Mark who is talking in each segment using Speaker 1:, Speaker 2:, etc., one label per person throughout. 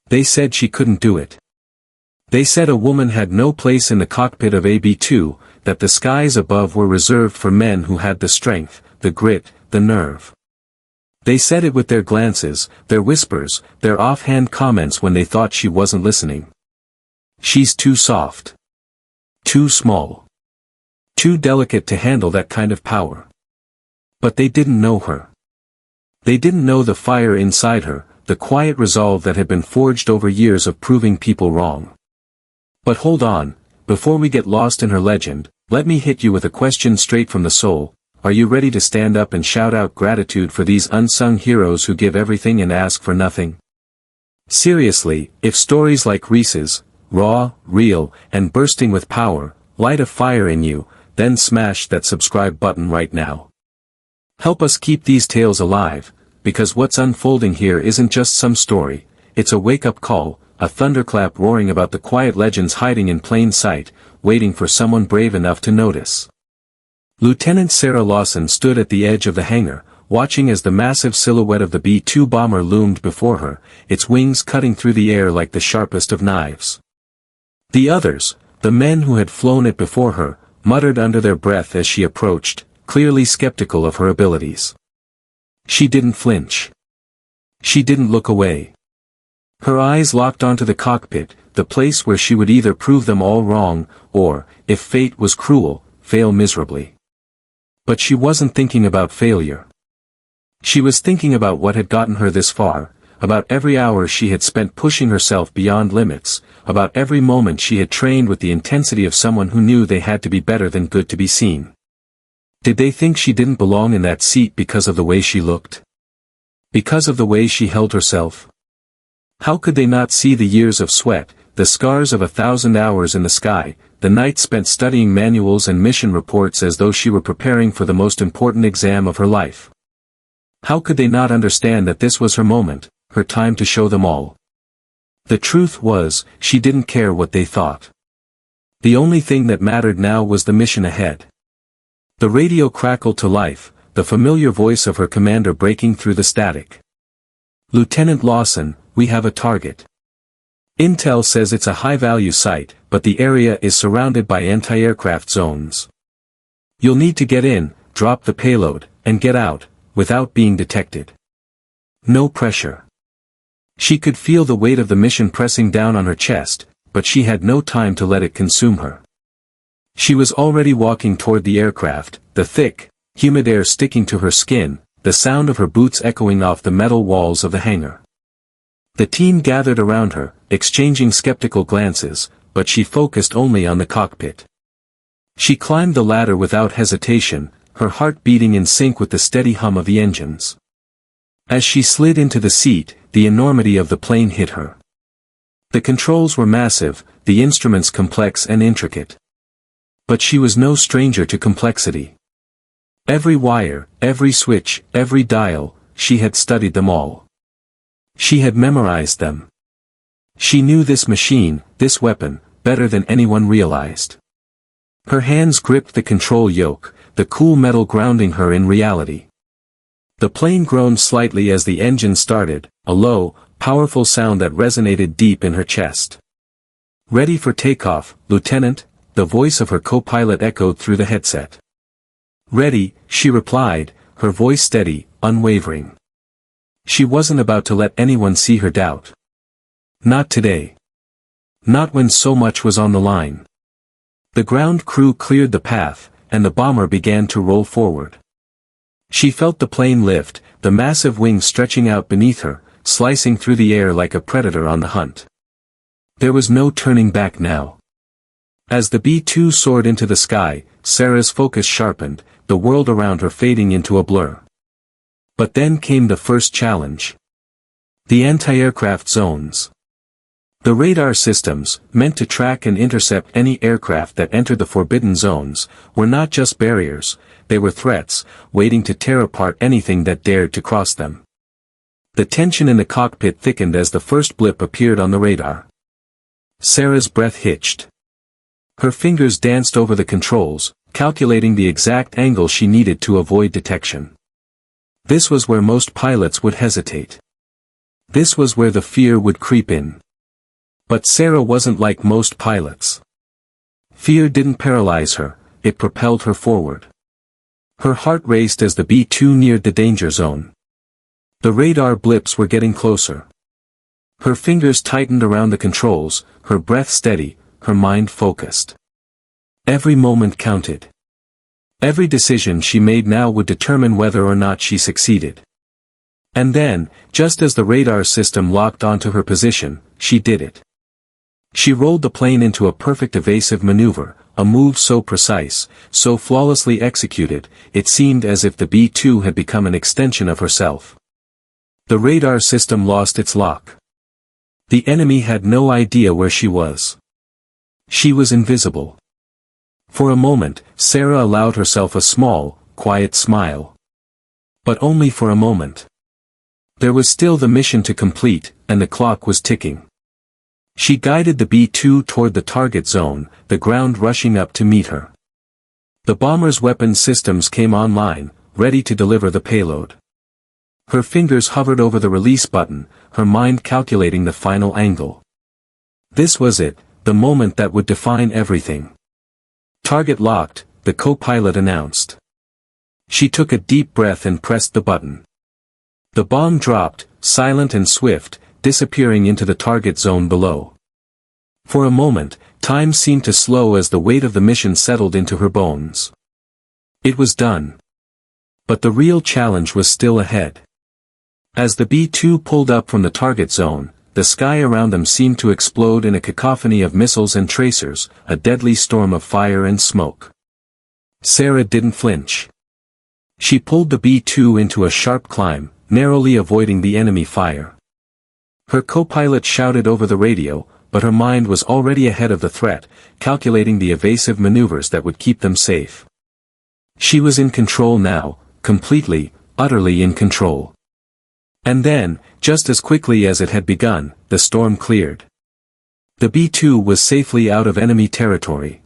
Speaker 1: They said she couldn't do it. They said a woman had no place in the cockpit of AB2, that the skies above were reserved for men who had the strength, the grit, the nerve. They said it with their glances, their whispers, their offhand comments when they thought she wasn't listening. She's too soft. Too small. Too delicate to handle that kind of power. But they didn't know her. They didn't know the fire inside her, the quiet resolve that had been forged over years of proving people wrong. But hold on, before we get lost in her legend, let me hit you with a question straight from the soul. Are you ready to stand up and shout out gratitude for these unsung heroes who give everything and ask for nothing? Seriously, if stories like Reese's, raw, real, and bursting with power, light a fire in you, then smash that subscribe button right now. Help us keep these tales alive, because what's unfolding here isn't just some story, it's a wake-up call, a thunderclap roaring about the quiet legends hiding in plain sight, waiting for someone brave enough to notice. Lieutenant Sarah Lawson stood at the edge of the hangar, watching as the massive silhouette of the B-2 bomber loomed before her, its wings cutting through the air like the sharpest of knives. The others, the men who had flown it before her, muttered under their breath as she approached, clearly skeptical of her abilities. She didn't flinch. She didn't look away. Her eyes locked onto the cockpit, the place where she would either prove them all wrong, or, if fate was cruel, fail miserably. But she wasn't thinking about failure. She was thinking about what had gotten her this far, about every hour she had spent pushing herself beyond limits, about every moment she had trained with the intensity of someone who knew they had to be better than good to be seen. Did they think she didn't belong in that seat because of the way she looked? Because of the way she held herself? How could they not see the years of sweat, the scars of 1,000 hours in the sky, the nights spent studying manuals and mission reports as though she were preparing for the most important exam of her life? How could they not understand that this was her moment, her time to show them all? The truth was, she didn't care what they thought. The only thing that mattered now was the mission ahead. The radio crackled to life, the familiar voice of her commander breaking through the static. Lieutenant Lawson, we have a target. Intel says it's a high-value site, but the area is surrounded by anti-aircraft zones. You'll need to get in, drop the payload, and get out, without being detected. No pressure. She could feel the weight of the mission pressing down on her chest, but she had no time to let it consume her. She was already walking toward the aircraft, the thick, humid air sticking to her skin, the sound of her boots echoing off the metal walls of the hangar. The team gathered around her, exchanging skeptical glances, but she focused only on the cockpit. She climbed the ladder without hesitation, her heart beating in sync with the steady hum of the engines. As she slid into the seat, the enormity of the plane hit her. The controls were massive, the instruments complex and intricate. But she was no stranger to complexity. Every wire, every switch, every dial, she had studied them all. She had memorized them. She knew this machine, this weapon, better than anyone realized. Her hands gripped the control yoke, the cool metal grounding her in reality. The plane groaned slightly as the engine started, a low, powerful sound that resonated deep in her chest. "Ready for takeoff, Lieutenant," the voice of her co-pilot echoed through the headset. "Ready," she replied, her voice steady, unwavering. She wasn't about to let anyone see her doubt. Not today. Not when so much was on the line. The ground crew cleared the path, and the bomber began to roll forward. She felt the plane lift, the massive wings stretching out beneath her, slicing through the air like a predator on the hunt. There was no turning back now. As the B-2 soared into the sky, Sarah's focus sharpened, the world around her fading into a blur. But then came the first challenge. The anti-aircraft zones. The radar systems, meant to track and intercept any aircraft that entered the forbidden zones, were not just barriers, they were threats, waiting to tear apart anything that dared to cross them. The tension in the cockpit thickened as the first blip appeared on the radar. Sarah's breath hitched. Her fingers danced over the controls, calculating the exact angle she needed to avoid detection. This was where most pilots would hesitate. This was where the fear would creep in. But Sarah wasn't like most pilots. Fear didn't paralyze her, it propelled her forward. Her heart raced as the B-2 neared the danger zone. The radar blips were getting closer. Her fingers tightened around the controls, her breath steady, her mind focused. Every moment counted. Every decision she made now would determine whether or not she succeeded. And then, just as the radar system locked onto her position, she did it. She rolled the plane into a perfect evasive maneuver, a move so precise, so flawlessly executed, it seemed as if the B-2 had become an extension of herself. The radar system lost its lock. The enemy had no idea where she was. She was invisible. For a moment, Sarah allowed herself a small, quiet smile. But only for a moment. There was still the mission to complete, and the clock was ticking. She guided the B-2 toward the target zone, the ground rushing up to meet her. The bomber's weapon systems came online, ready to deliver the payload. Her fingers hovered over the release button, her mind calculating the final angle. This was it, the moment that would define everything. Target locked, the co-pilot announced. She took a deep breath and pressed the button. The bomb dropped, silent and swift, disappearing into the target zone below. For a moment, time seemed to slow as the weight of the mission settled into her bones. It was done. But the real challenge was still ahead. As the B-2 pulled up from the target zone, the sky around them seemed to explode in a cacophony of missiles and tracers, a deadly storm of fire and smoke. Sarah didn't flinch. She pulled the B-2 into a sharp climb, narrowly avoiding the enemy fire. Her co-pilot shouted over the radio, but her mind was already ahead of the threat, calculating the evasive maneuvers that would keep them safe. She was in control now, completely, utterly in control. And then, just as quickly as it had begun, the storm cleared. The B-2 was safely out of enemy territory.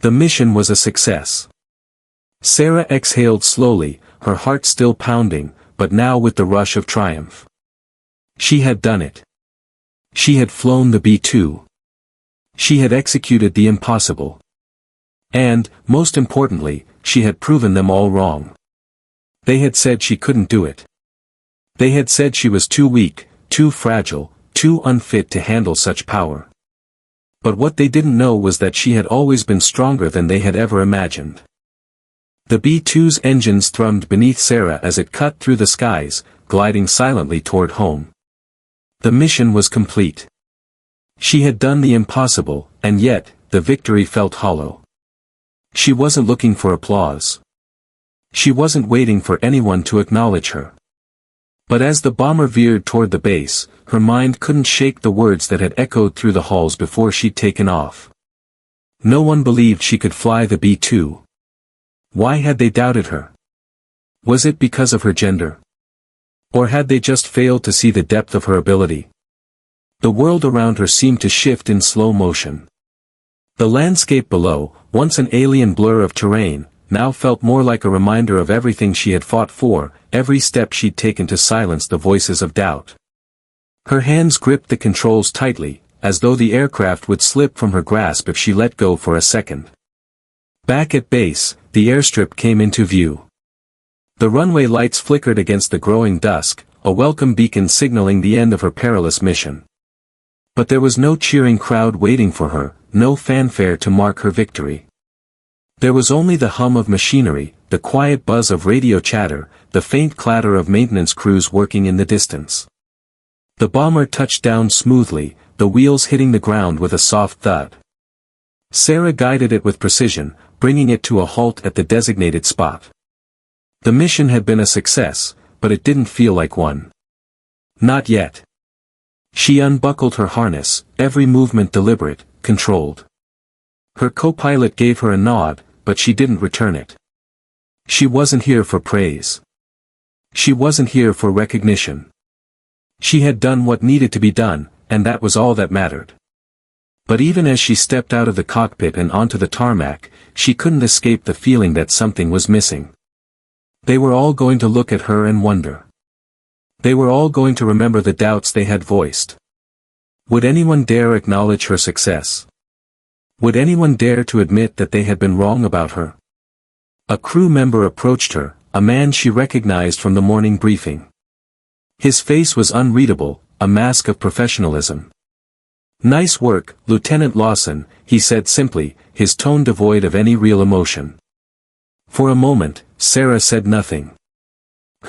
Speaker 1: The mission was a success. Sarah exhaled slowly, her heart still pounding, but now with the rush of triumph. She had done it. She had flown the B-2. She had executed the impossible. And, most importantly, she had proven them all wrong. They had said she couldn't do it. They had said she was too weak, too fragile, too unfit to handle such power. But what they didn't know was that she had always been stronger than they had ever imagined. The B-2's engines thrummed beneath Sarah as it cut through the skies, gliding silently toward home. The mission was complete. She had done the impossible, and yet, the victory felt hollow. She wasn't looking for applause. She wasn't waiting for anyone to acknowledge her. But as the bomber veered toward the base, her mind couldn't shake the words that had echoed through the halls before she'd taken off. No one believed she could fly the B-2. Why had they doubted her? Was it because of her gender? Or had they just failed to see the depth of her ability? The world around her seemed to shift in slow motion. The landscape below, once an alien blur of terrain, now felt more like a reminder of everything she had fought for, every step she'd taken to silence the voices of doubt. Her hands gripped the controls tightly, as though the aircraft would slip from her grasp if she let go for a second. Back at base, the airstrip came into view. The runway lights flickered against the growing dusk, a welcome beacon signaling the end of her perilous mission. But there was no cheering crowd waiting for her, no fanfare to mark her victory. There was only the hum of machinery, the quiet buzz of radio chatter, the faint clatter of maintenance crews working in the distance. The bomber touched down smoothly, the wheels hitting the ground with a soft thud. Sarah guided it with precision, bringing it to a halt at the designated spot. The mission had been a success, but it didn't feel like one. Not yet. She unbuckled her harness, every movement deliberate, controlled. Her co-pilot gave her a nod, but she didn't return it. She wasn't here for praise. She wasn't here for recognition. She had done what needed to be done, and that was all that mattered. But even as she stepped out of the cockpit and onto the tarmac, she couldn't escape the feeling that something was missing. They were all going to look at her and wonder. They were all going to remember the doubts they had voiced. Would anyone dare acknowledge her success? Would anyone dare to admit that they had been wrong about her? A crew member approached her, a man she recognized from the morning briefing. His face was unreadable, a mask of professionalism. "Nice work, Lieutenant Lawson," he said simply, his tone devoid of any real emotion. For a moment, Sarah said nothing.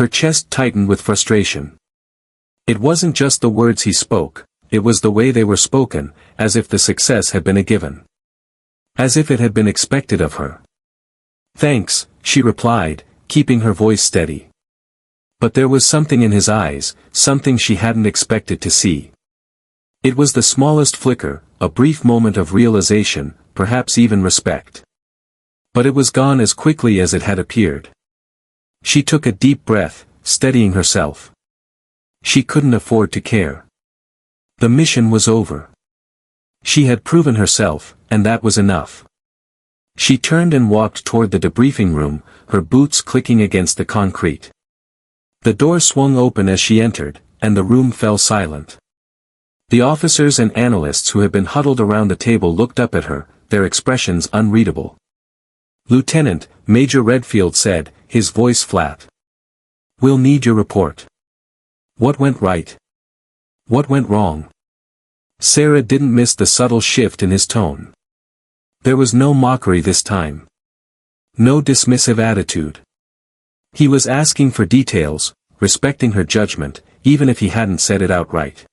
Speaker 1: Her chest tightened with frustration. It wasn't just the words he spoke, it was the way they were spoken, as if the success had been a given. As if it had been expected of her. "Thanks," she replied, keeping her voice steady. But there was something in his eyes, something she hadn't expected to see. It was the smallest flicker, a brief moment of realization, perhaps even respect. But it was gone as quickly as it had appeared. She took a deep breath, steadying herself. She couldn't afford to care. The mission was over. She had proven herself, and that was enough. She turned and walked toward the debriefing room, her boots clicking against the concrete. The door swung open as she entered, and the room fell silent. The officers and analysts who had been huddled around the table looked up at her, their expressions unreadable. "Lieutenant," Major Redfield said, his voice flat. "We'll need your report. What went right? What went wrong?" Sarah didn't miss the subtle shift in his tone. There was no mockery this time. No dismissive attitude. He was asking for details, respecting her judgment, even if he hadn't said it outright.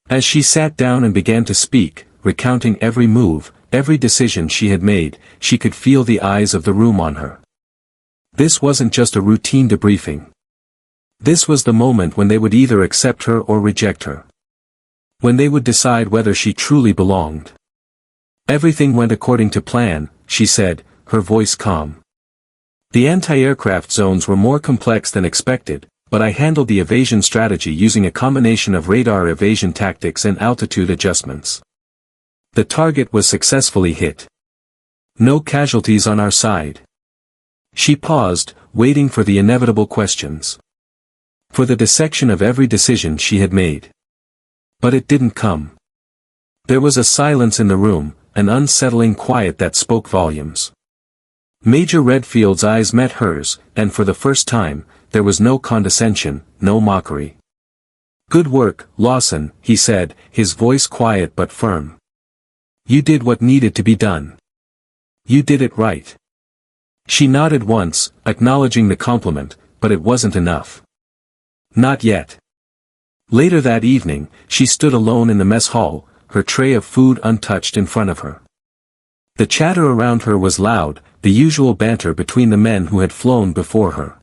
Speaker 1: As she sat down and began to speak, recounting every move, every decision she had made, she could feel the eyes of the room on her. This wasn't just a routine debriefing. This was the moment when they would either accept her or reject her. When they would decide whether she truly belonged. "Everything went according to plan," she said, her voice calm. "The anti-aircraft zones were more complex than expected, but I handled the evasion strategy using a combination of radar evasion tactics and altitude adjustments. The target was successfully hit. No casualties on our side." She paused, waiting for the inevitable questions. For the dissection of every decision she had made. But it didn't come. There was a silence in the room, an unsettling quiet that spoke volumes. Major Redfield's eyes met hers, and for the first time, there was no condescension, no mockery. "Good work, Lawson," he said, his voice quiet but firm. "You did what needed to be done. You did it right." She nodded once, acknowledging the compliment, but it wasn't enough. Not yet. Later that evening, she stood alone in the mess hall, her tray of food untouched in front of her. The chatter around her was loud, the usual banter between the men who had flown before her.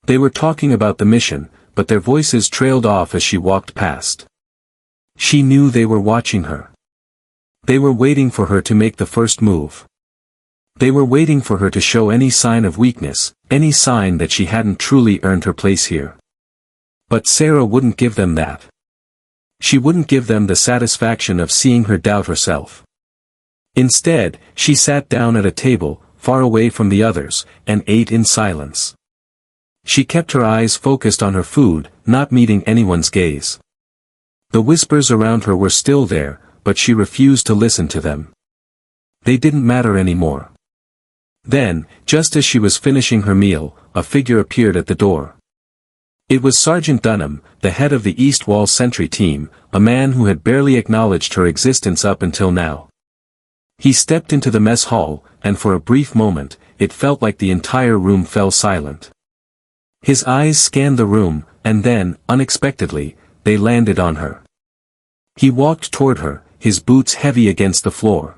Speaker 1: They were talking about the mission, but their voices trailed off as she walked past. She knew they were watching her. They were waiting for her to make the first move. They were waiting for her to show any sign of weakness, any sign that she hadn't truly earned her place here. But Sarah wouldn't give them that. She wouldn't give them the satisfaction of seeing her doubt herself. Instead, she sat down at a table, far away from the others, and ate in silence. She kept her eyes focused on her food, not meeting anyone's gaze. The whispers around her were still there, but she refused to listen to them. They didn't matter anymore. Then, just as she was finishing her meal, a figure appeared at the door. It was Sergeant Dunham, the head of the East Wall Sentry Team, a man who had barely acknowledged her existence up until now. He stepped into the mess hall, and for a brief moment, it felt like the entire room fell silent. His eyes scanned the room, and then, unexpectedly, they landed on her. He walked toward her, his boots heavy against the floor.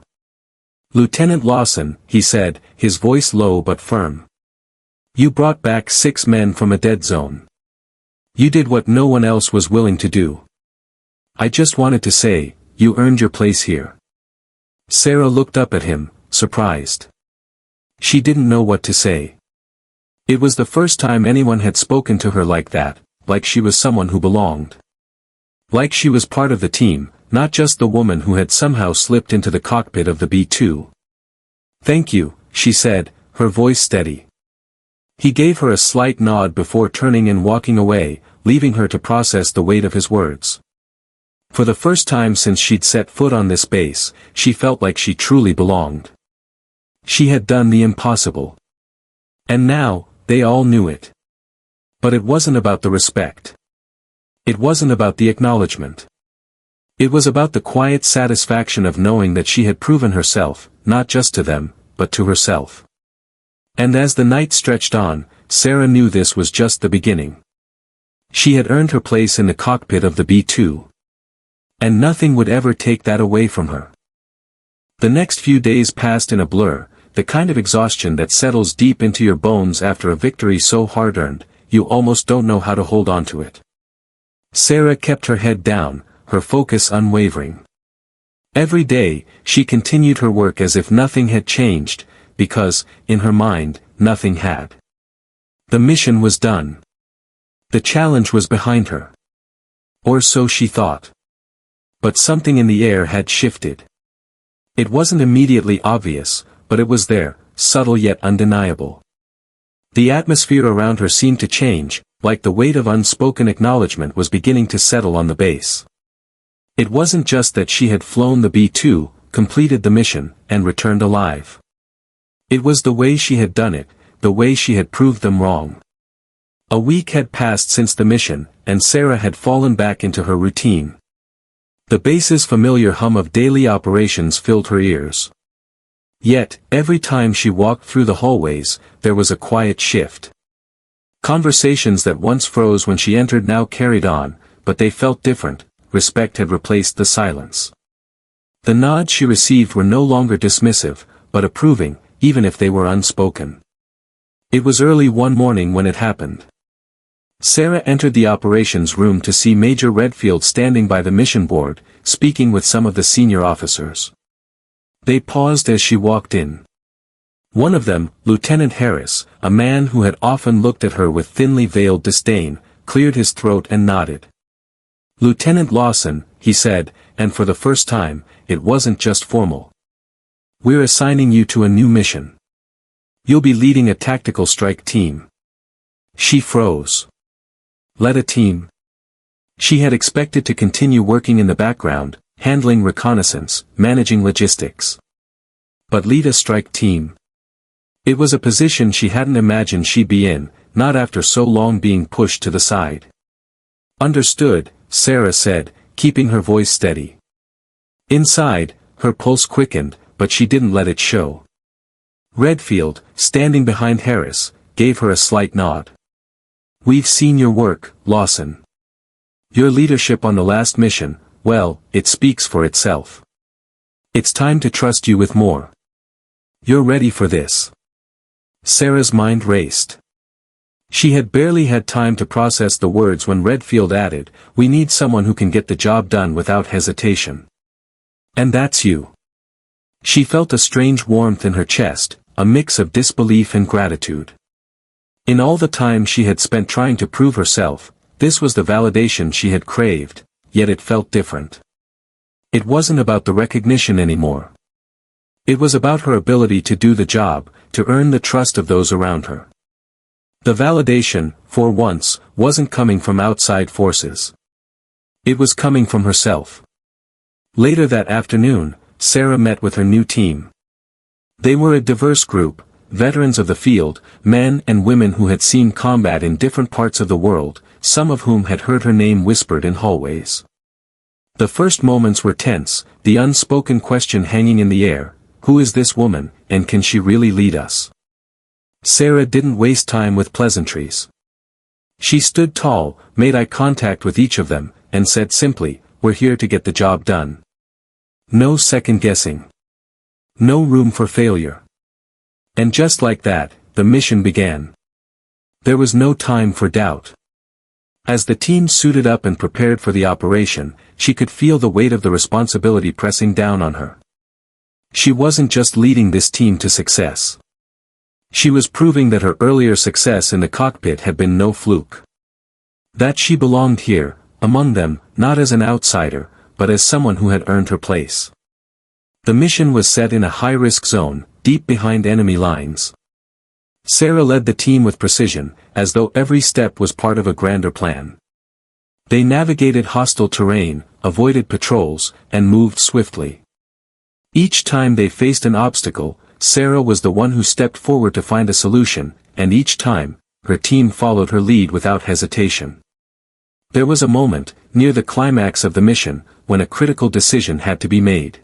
Speaker 1: "Lieutenant Lawson," he said, his voice low but firm. "You brought back 6 men from a dead zone. You did what no one else was willing to do. I just wanted to say, you earned your place here." Sarah looked up at him, surprised. She didn't know what to say. It was the first time anyone had spoken to her like that, like she was someone who belonged. Like she was part of the team, not just the woman who had somehow slipped into the cockpit of the B-2. "Thank you," she said, her voice steady. He gave her a slight nod before turning and walking away, leaving her to process the weight of his words. For the first time since she'd set foot on this base, she felt like she truly belonged. She had done the impossible. And now, they all knew it. But it wasn't about the respect. It wasn't about the acknowledgement. It was about the quiet satisfaction of knowing that she had proven herself, not just to them, but to herself. And as the night stretched on, Sarah knew this was just the beginning. She had earned her place in the cockpit of the B-2. And nothing would ever take that away from her. The next few days passed in a blur, the kind of exhaustion that settles deep into your bones after a victory so hard-earned, you almost don't know how to hold on to it. Sarah kept her head down, her focus unwavering. Every day, she continued her work as if nothing had changed, because, in her mind, nothing had. The mission was done. The challenge was behind her. Or so she thought. But something in the air had shifted. It wasn't immediately obvious, but it was there, subtle yet undeniable. The atmosphere around her seemed to change, like the weight of unspoken acknowledgement was beginning to settle on the base. It wasn't just that she had flown the B-2, completed the mission, and returned alive. It was the way she had done it, the way she had proved them wrong. A week had passed since the mission, and Sarah had fallen back into her routine. The base's familiar hum of daily operations filled her ears. Yet, every time she walked through the hallways, there was a quiet shift. Conversations that once froze when she entered now carried on, but they felt different. Respect had replaced the silence. The nods she received were no longer dismissive, but approving, even if they were unspoken. It was early one morning when it happened. Sarah entered the operations room to see Major Redfield standing by the mission board, speaking with some of the senior officers. They paused as she walked in. One of them, Lieutenant Harris, a man who had often looked at her with thinly veiled disdain, cleared his throat and nodded. "Lieutenant Lawson," he said, and for the first time, it wasn't just formal. "We're assigning you to a new mission. You'll be leading a tactical strike team." She froze. Led a team? She had expected to continue working in the background, handling reconnaissance, managing logistics. But lead a strike team? It was a position she hadn't imagined she'd be in, not after so long being pushed to the side. "Understood," Sarah said, keeping her voice steady. Inside, her pulse quickened, but she didn't let it show. Redfield, standing behind Harris, gave her a slight nod. "We've seen your work, Lawson. Your leadership on the last mission, well, it speaks for itself. It's time to trust you with more. You're ready for this." Sarah's mind raced. She had barely had time to process the words when Redfield added, "We need someone who can get the job done without hesitation. And that's you." She felt a strange warmth in her chest, a mix of disbelief and gratitude. In all the time she had spent trying to prove herself, this was the validation she had craved, yet it felt different. It wasn't about the recognition anymore. It was about her ability to do the job, to earn the trust of those around her. The validation, for once, wasn't coming from outside forces. It was coming from herself. Later that afternoon, Sarah met with her new team. They were a diverse group, veterans of the field, men and women who had seen combat in different parts of the world, some of whom had heard her name whispered in hallways. The first moments were tense, the unspoken question hanging in the air, who is this woman, and can she really lead us? Sarah didn't waste time with pleasantries. She stood tall, made eye contact with each of them, and said simply, "We're here to get the job done." No second guessing. No room for failure. And just like that, the mission began. There was no time for doubt. As the team suited up and prepared for the operation, she could feel the weight of the responsibility pressing down on her. She wasn't just leading this team to success. She was proving that her earlier success in the cockpit had been no fluke. That she belonged here, among them, not as an outsider, but as someone who had earned her place. The mission was set in a high-risk zone, deep behind enemy lines. Sarah led the team with precision, as though every step was part of a grander plan. They navigated hostile terrain, avoided patrols, and moved swiftly. Each time they faced an obstacle, Sarah was the one who stepped forward to find a solution, and each time, her team followed her lead without hesitation. There was a moment, near the climax of the mission, when a critical decision had to be made.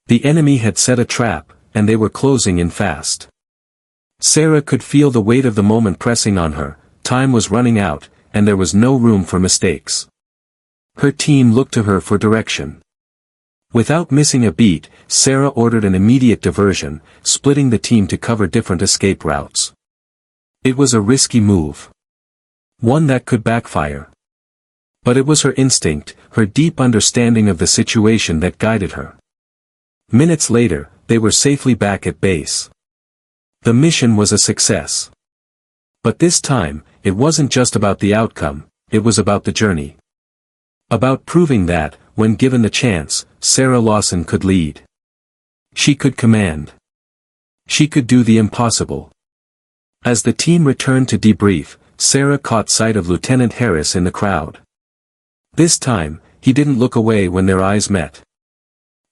Speaker 1: The enemy had set a trap, and they were closing in fast. Sarah could feel the weight of the moment pressing on her, time was running out, and there was no room for mistakes. Her team looked to her for direction. Without missing a beat, Sarah ordered an immediate diversion, splitting the team to cover different escape routes. It was a risky move. One that could backfire. But it was her instinct, her deep understanding of the situation that guided her. Minutes later, they were safely back at base. The mission was a success. But this time, it wasn't just about the outcome, it was about the journey. About proving that, when given the chance, Sarah Lawson could lead. She could command. She could do the impossible. As the team returned to debrief, Sarah caught sight of Lieutenant Harris in the crowd. This time, he didn't look away when their eyes met.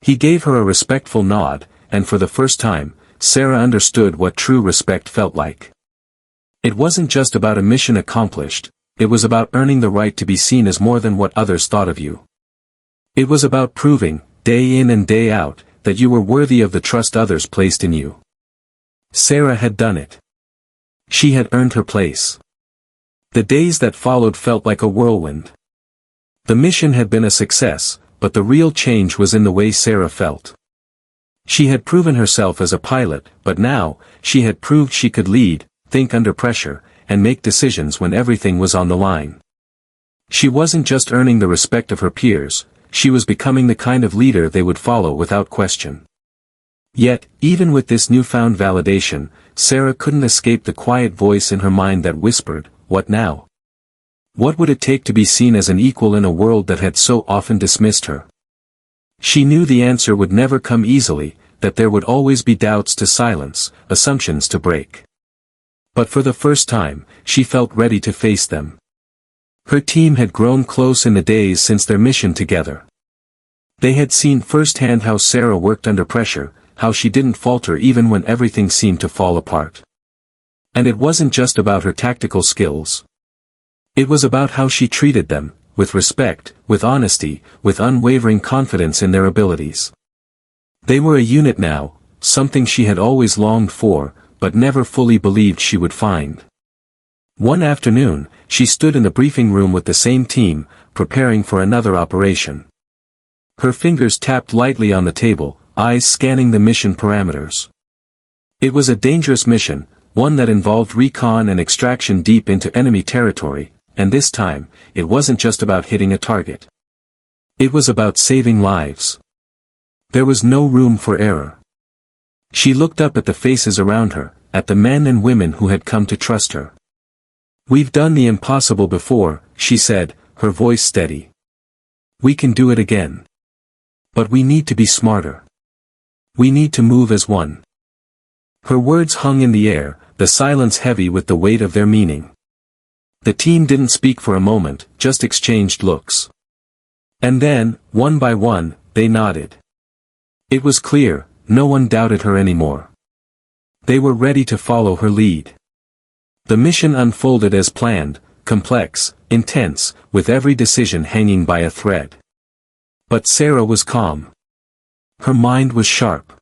Speaker 1: He gave her a respectful nod, and for the first time, Sarah understood what true respect felt like. It wasn't just about a mission accomplished, it was about earning the right to be seen as more than what others thought of you. It was about proving, day in and day out, that you were worthy of the trust others placed in you. Sarah had done it. She had earned her place. The days that followed felt like a whirlwind. The mission had been a success, but the real change was in the way Sarah felt. She had proven herself as a pilot, but now, she had proved she could lead, think under pressure, and make decisions when everything was on the line. She wasn't just earning the respect of her peers, she was becoming the kind of leader they would follow without question. Yet, even with this newfound validation, Sarah couldn't escape the quiet voice in her mind that whispered, "What now?" What would it take to be seen as an equal in a world that had so often dismissed her? She knew the answer would never come easily, that there would always be doubts to silence, assumptions to break. But for the first time, she felt ready to face them. Her team had grown close in the days since their mission together. They had seen firsthand how Sarah worked under pressure, how she didn't falter even when everything seemed to fall apart. And it wasn't just about her tactical skills. It was about how she treated them, with respect, with honesty, with unwavering confidence in their abilities. They were a unit now, something she had always longed for, but never fully believed she would find. One afternoon, she stood in the briefing room with the same team, preparing for another operation. Her fingers tapped lightly on the table, eyes scanning the mission parameters. It was a dangerous mission, one that involved recon and extraction deep into enemy territory, and this time, it wasn't just about hitting a target. It was about saving lives. There was no room for error. She looked up at the faces around her, at the men and women who had come to trust her. "We've done the impossible before," she said, her voice steady. "We can do it again. But we need to be smarter. We need to move as one." Her words hung in the air, the silence heavy with the weight of their meaning. The team didn't speak for a moment, just exchanged looks. And then, one by one, they nodded. It was clear, no one doubted her anymore. They were ready to follow her lead. The mission unfolded as planned, complex, intense, with every decision hanging by a thread. But Sarah was calm. Her mind was sharp.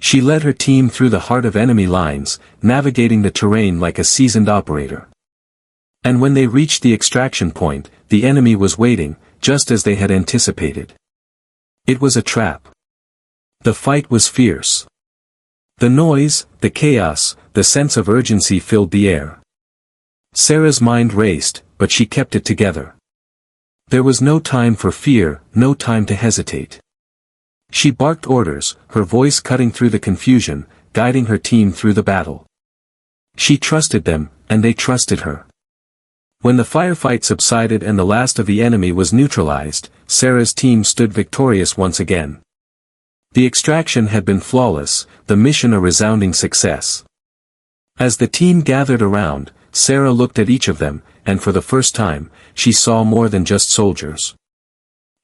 Speaker 1: She led her team through the heart of enemy lines, navigating the terrain like a seasoned operator. And when they reached the extraction point, the enemy was waiting, just as they had anticipated. It was a trap. The fight was fierce. The noise, the chaos, the sense of urgency filled the air. Sarah's mind raced, but she kept it together. There was no time for fear, no time to hesitate. She barked orders, her voice cutting through the confusion, guiding her team through the battle. She trusted them, and they trusted her. When the firefight subsided and the last of the enemy was neutralized, Sarah's team stood victorious once again. The extraction had been flawless, the mission a resounding success. As the team gathered around, Sarah looked at each of them, and for the first time, she saw more than just soldiers.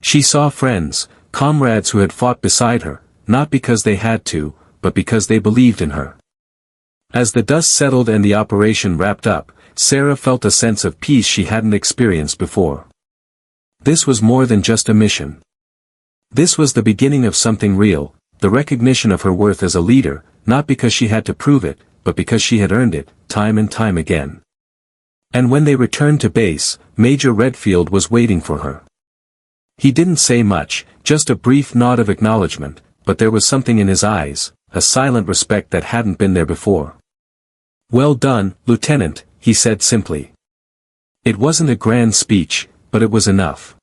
Speaker 1: She saw friends, comrades who had fought beside her, not because they had to, but because they believed in her. As the dust settled and the operation wrapped up, Sarah felt a sense of peace she hadn't experienced before. This was more than just a mission. This was the beginning of something real, the recognition of her worth as a leader, not because she had to prove it, but because she had earned it, time and time again. And when they returned to base, Major Redfield was waiting for her. He didn't say much, just a brief nod of acknowledgement, but there was something in his eyes, a silent respect that hadn't been there before. "Well done, Lieutenant," he said simply. It wasn't a grand speech, but it was enough.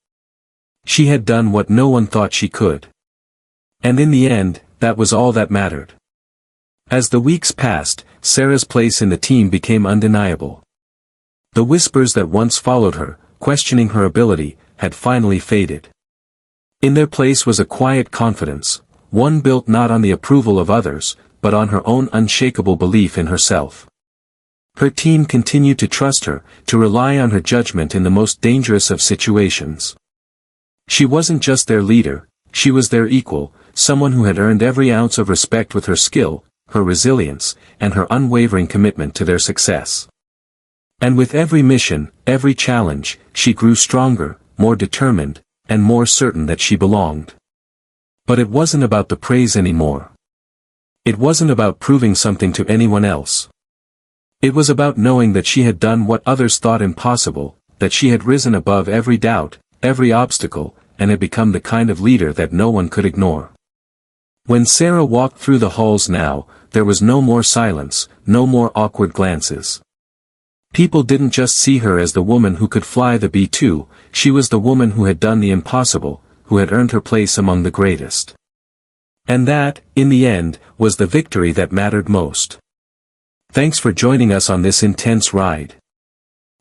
Speaker 1: She had done what no one thought she could. And in the end, that was all that mattered. As the weeks passed, Sarah's place in the team became undeniable. The whispers that once followed her, questioning her ability, had finally faded. In their place was a quiet confidence, one built not on the approval of others, but on her own unshakable belief in herself. Her team continued to trust her, to rely on her judgment in the most dangerous of situations. She wasn't just their leader, she was their equal, someone who had earned every ounce of respect with her skill, her resilience, and her unwavering commitment to their success. And with every mission, every challenge, she grew stronger, more determined, and more certain that she belonged. But it wasn't about the praise anymore. It wasn't about proving something to anyone else. It was about knowing that she had done what others thought impossible, that she had risen above every doubt, every obstacle, and had become the kind of leader that no one could ignore. When Sarah walked through the halls now, there was no more silence, no more awkward glances. People didn't just see her as the woman who could fly the B-2, she was the woman who had done the impossible, who had earned her place among the greatest. And that, in the end, was the victory that mattered most. Thanks for joining us on this intense ride.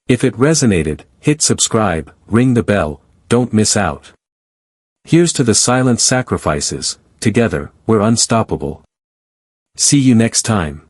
Speaker 1: If it resonated, hit subscribe, ring the bell, don't miss out. Here's to the silent sacrifices, together, we're unstoppable. See you next time.